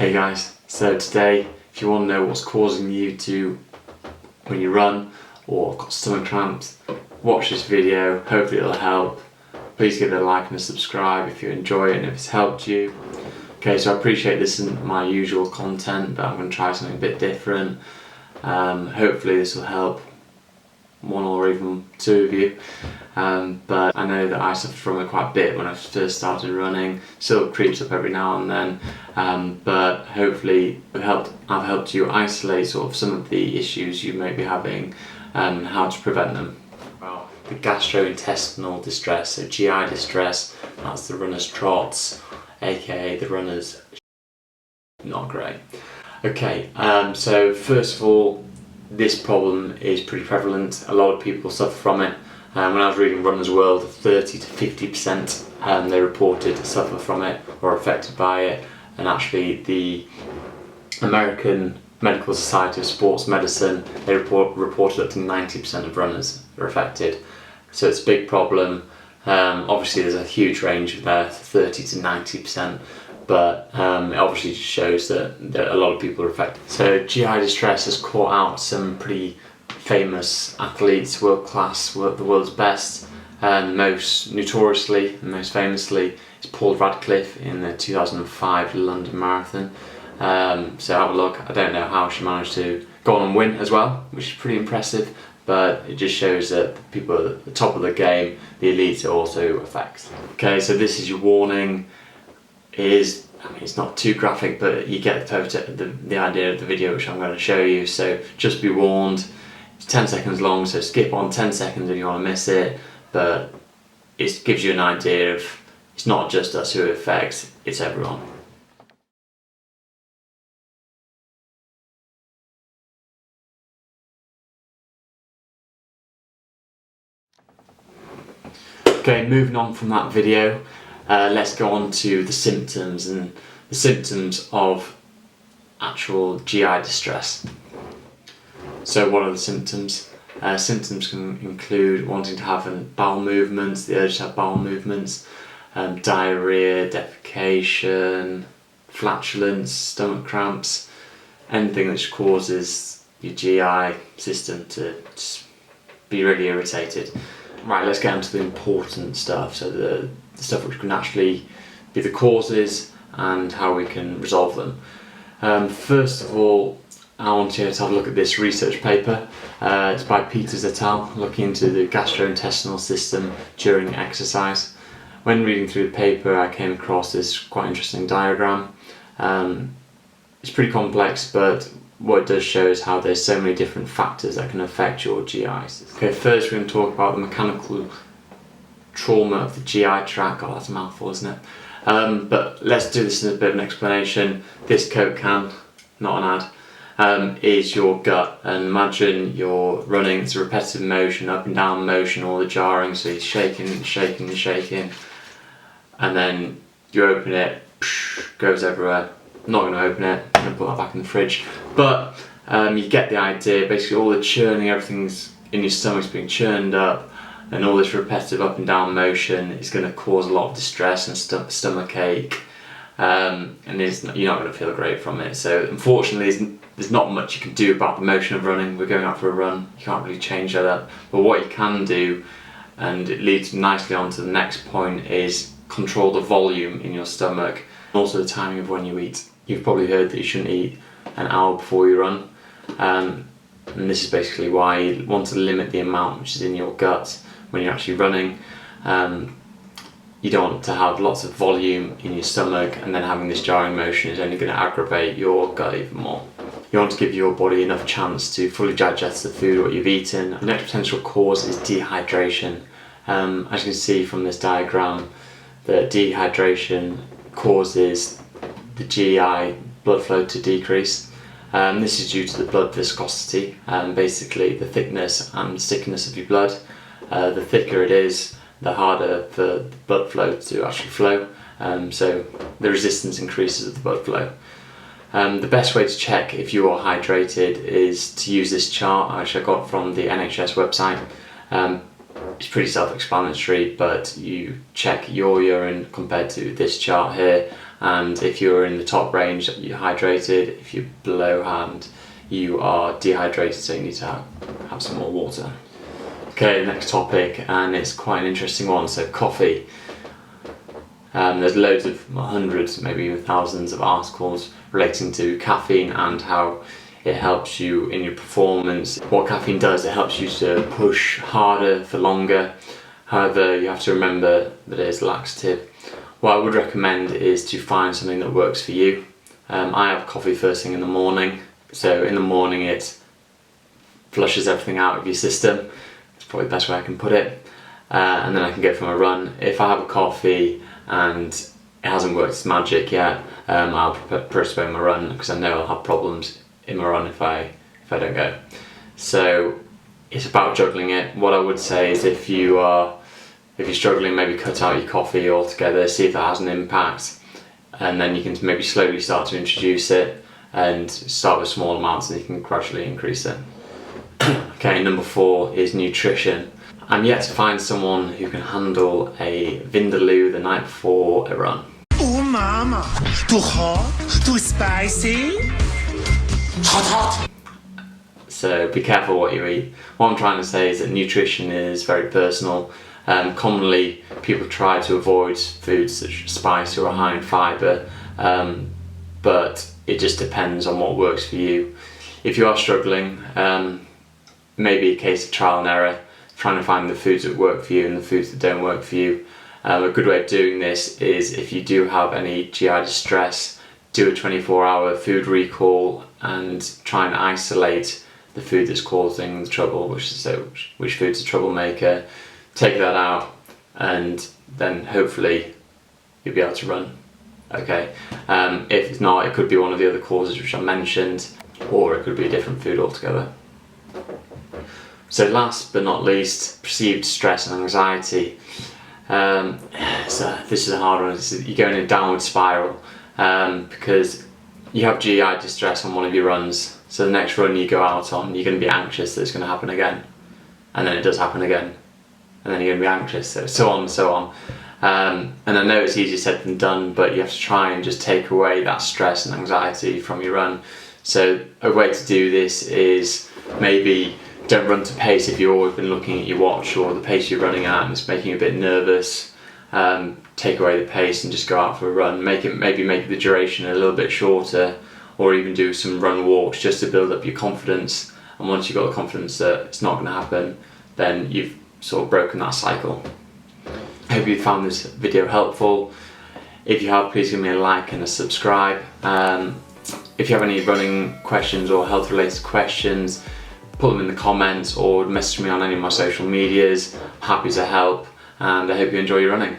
Hey guys, so today if you want to know what's causing you to, when you run or got stomach cramps, watch this video, hopefully it'll help. Please give it a like and a subscribe if you enjoy it and if it's helped you. Okay, so I appreciate this isn't my usual content, but I'm going to try something a bit different. Hopefully this will help one or even two of you. But I know that I suffered from it quite a bit when I first started running. Still creeps up every now and then, but hopefully I've helped you isolate sort of some of the issues you may be having and how to prevent them. Well, the gastrointestinal distress, so GI distress, that's the runner's trots, aka the runner's not great. Okay, so first of all, this problem is pretty prevalent. A lot of people suffer from it. When I was reading Runner's World, 30 to 50% they reported suffer from it or are affected by it, and actually the American Medical Society of Sports Medicine, they reported up to 90% of runners are affected. So it's a big problem. Obviously there's a huge range there, 30 to 90%. But it obviously just shows that a lot of people are affected. So GI distress has caught out some pretty famous athletes, world class, the world's best, and most notoriously and most famously is Paul Radcliffe in the 2005 London Marathon. So have a look. I don't know how she managed to go on and win as well, which is pretty impressive, but it just shows that the people at the top of the game, the elites, are also affected. Okay, so this is your warning. It's not too graphic, but you get the idea of the video which I'm going to show you, so just be warned. It's 10 seconds long, so skip on 10 seconds if you want to miss it, but it gives you an idea of it's not just us who it affects, it's everyone. Okay, moving on from that video, let's go on to the symptoms and the symptoms of actual GI distress. So what are the symptoms? Symptoms can include wanting to have bowel movements, the urge to have bowel movements, diarrhea, defecation, flatulence, stomach cramps, anything which causes your GI system to just be really irritated. Right, let's get into the important stuff, so the stuff which can actually be the causes and how we can resolve them. First of all, I want you to have a look at this research paper. It's by Peters et al, looking into the gastrointestinal system during exercise. When reading through the paper, I came across this quite interesting diagram. It's pretty complex, but what it does show is how there's so many different factors that can affect your GI system. Okay, first we're going to talk about the mechanical trauma of the GI tract. Oh, that's a mouthful, isn't it? But let's do this in a bit of an explanation. This Coke can, not an ad, is your gut, and imagine you're running, it's a repetitive motion, up and down motion, all the jarring, so you're shaking, shaking, shaking, and then you open it, goes everywhere. I'm not going to open it, I'm going to put that back in the fridge, but you get the idea. Basically all the churning, everything's in your stomach's being churned up, and all this repetitive up and down motion is going to cause a lot of distress and stomach ache, and you're not going to feel great from it. So unfortunately there's not much you can do about the motion of running. We're going out for a run, you can't really change that up, but what you can do, and it leads nicely on to the next point, is control the volume in your stomach, also the timing of when you eat. You've probably heard that you shouldn't eat an hour before you run, and this is basically why you want to limit the amount which is in your gut when you're actually running. You don't want to have lots of volume in your stomach, and then having this jarring motion is only going to aggravate your gut even more. You want to give your body enough chance to fully digest the food what you've eaten. The next potential cause is dehydration. As you can see from this diagram, the dehydration causes the GI blood flow to decrease. This is due to the blood viscosity, basically the thickness and thickness of your blood. The thicker it is, the harder for the blood flow to actually flow, so the resistance increases of the blood flow. The best way to check if you are hydrated is to use this chart, which I got from the NHS website. It's pretty self-explanatory, but you check your urine compared to this chart here, and if you're in the top range, you're hydrated. If you're below hand, you are dehydrated, so you need to have some more water. Okay, next topic, and it's quite an interesting one. So coffee. There's loads of hundreds, maybe even thousands of articles relating to caffeine and how it helps you in your performance. What caffeine does, it helps you to push harder for longer. However, you have to remember that it is a laxative. What I would recommend is to find something that works for you. I have coffee first thing in the morning. So in the morning it flushes everything out of your system. It's probably the best way I can put it. And then I can go for my run. If I have a coffee and it hasn't worked its magic yet, I'll postpone my run because I know I'll have problems in my run if I don't go. So it's about juggling it. What I would say is if you're struggling, maybe cut out your coffee altogether, see if that has an impact, and then you can maybe slowly start to introduce it and start with small amounts and you can gradually increase it. Okay, number 4 is nutrition. I'm yet to find someone who can handle a vindaloo the night before a run. Oh mama, too hot, too spicy? Hot. So be careful what you eat. What I'm trying to say is that nutrition is very personal. Commonly people try to avoid foods such as spice or high in fibre, but it just depends on what works for you. If you are struggling, maybe a case of trial and error, trying to find the foods that work for you and the foods that don't work for you. A good way of doing this is if you do have any GI distress, do a 24-hour food recall and try and isolate the food that's causing the trouble, which food's a troublemaker, take that out, and then hopefully you'll be able to run. Okay. If it's not, it could be one of the other causes which I mentioned, or it could be a different food altogether. So last but not least, perceived stress and anxiety. So this is a hard one. You go in a downward spiral because you have GI distress on one of your runs. So the next run you go out on, you're going to be anxious that it's going to happen again, and then it does happen again, and then you're going to be anxious, so on and so on. And I know it's easier said than done, but you have to try and just take away that stress and anxiety from your run. So a way to do this is maybe don't run to pace if you've always been looking at your watch or the pace you're running at and it's making you a bit nervous. Take away the pace and just go out for a run. Maybe make the duration a little bit shorter, or even do some run walks just to build up your confidence. And once you've got the confidence that it's not going to happen, then you've sort of broken that cycle. I hope you found this video helpful. If you have, please give me a like and a subscribe. If you have any running questions or health related questions, put them in the comments or message me on any of my social medias. I'm happy to help, and I hope you enjoy your running.